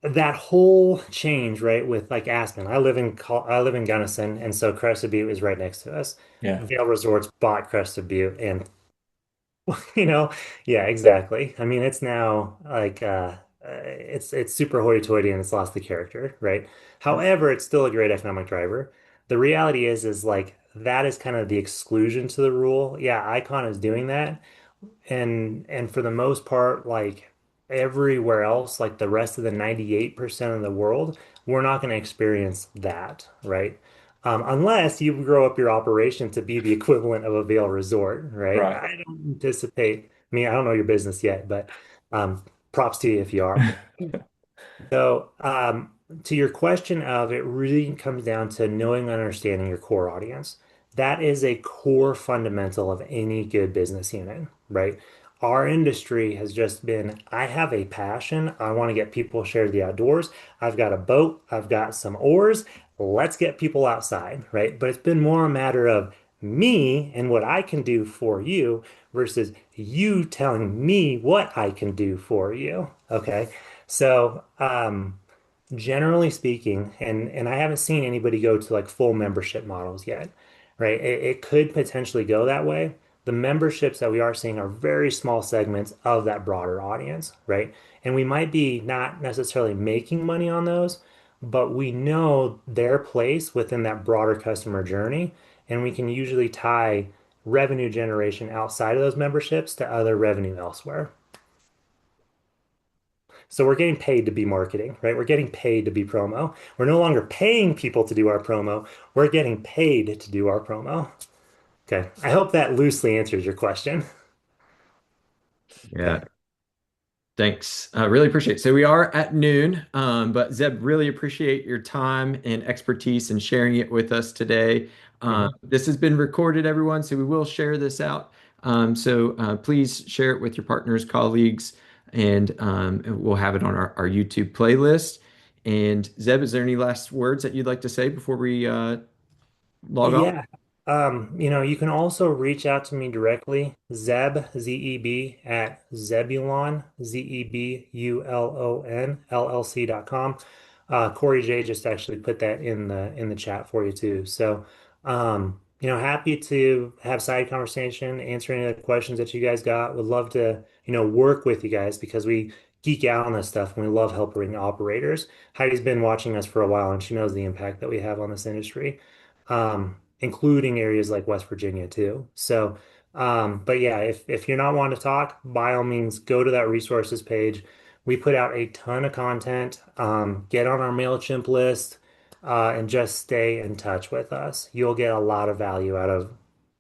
That whole change, right, with like Aspen. I live in Gunnison, and so Crested Butte is right next to us. yeah. Vail Resorts bought Crested Butte, and you know, yeah, exactly. I mean, it's now like it's super hoity-toity and it's lost the character, right? However, it's still a great economic driver. The reality is like that is kind of the exclusion to the rule. Yeah, Icon is doing that, and for the most part, like everywhere else, like the rest of the 98% of the world, we're not going to experience that, right? Unless you grow up your operation to be the equivalent of a Vail resort, right? Right. I don't anticipate, I mean, I don't know your business yet, but props to you if you are. So, to your question of it really comes down to knowing and understanding your core audience. That is a core fundamental of any good business unit, right? Our industry has just been, I have a passion. I want to get people share the outdoors. I've got a boat. I've got some oars. Let's get people outside, right? But it's been more a matter of me and what I can do for you versus you telling me what I can do for you. Okay. So, generally speaking, and I haven't seen anybody go to like full membership models yet, right? It could potentially go that way. The memberships that we are seeing are very small segments of that broader audience, right? And we might be not necessarily making money on those, but we know their place within that broader customer journey, and we can usually tie revenue generation outside of those memberships to other revenue elsewhere. So we're getting paid to be marketing, right? We're getting paid to be promo. We're no longer paying people to do our promo. We're getting paid to do our promo. Okay. I hope that loosely answers your question. Yeah. Okay. Thanks. I really appreciate it. So we are at noon, but Zeb, really appreciate your time and expertise and sharing it with us today. Mhm. This has been recorded, everyone, so we will share this out. Please share it with your partners, colleagues, and we'll have it on our YouTube playlist. And Zeb, is there any last words that you'd like to say before we log off? Yeah. You can also reach out to me directly, Zeb, Z-E-B, at Zebulon, Zebulon, LLC.com. Corey J just actually put that in the chat for you too. So, happy to have side conversation, answer any of the questions that you guys got. Would love to, work with you guys because we geek out on this stuff and we love helping operators. Heidi's been watching us for a while and she knows the impact that we have on this industry, including areas like West Virginia too. So, but yeah, if you're not wanting to talk, by all means, go to that resources page. We put out a ton of content. Get on our MailChimp list, and just stay in touch with us. You'll get a lot of value out of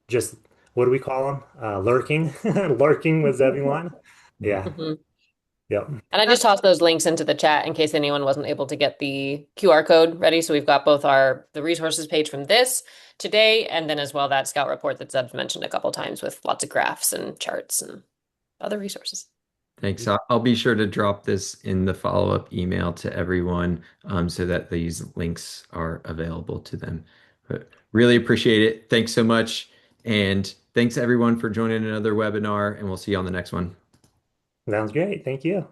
just what do we call them? Lurking, lurking with Zebulon. Yeah. Mhm. Yep. And I just tossed those links into the chat in case anyone wasn't able to get the QR code ready. So we've got both the resources page from this today, and then as well that scout report that Zeb's mentioned a couple times with lots of graphs and charts and other resources. Thanks. I'll be sure to drop this in the follow-up email to everyone so that these links are available to them. But really appreciate it. Thanks so much. And thanks everyone for joining another webinar, and we'll see you on the next one. Sounds great. Thank you.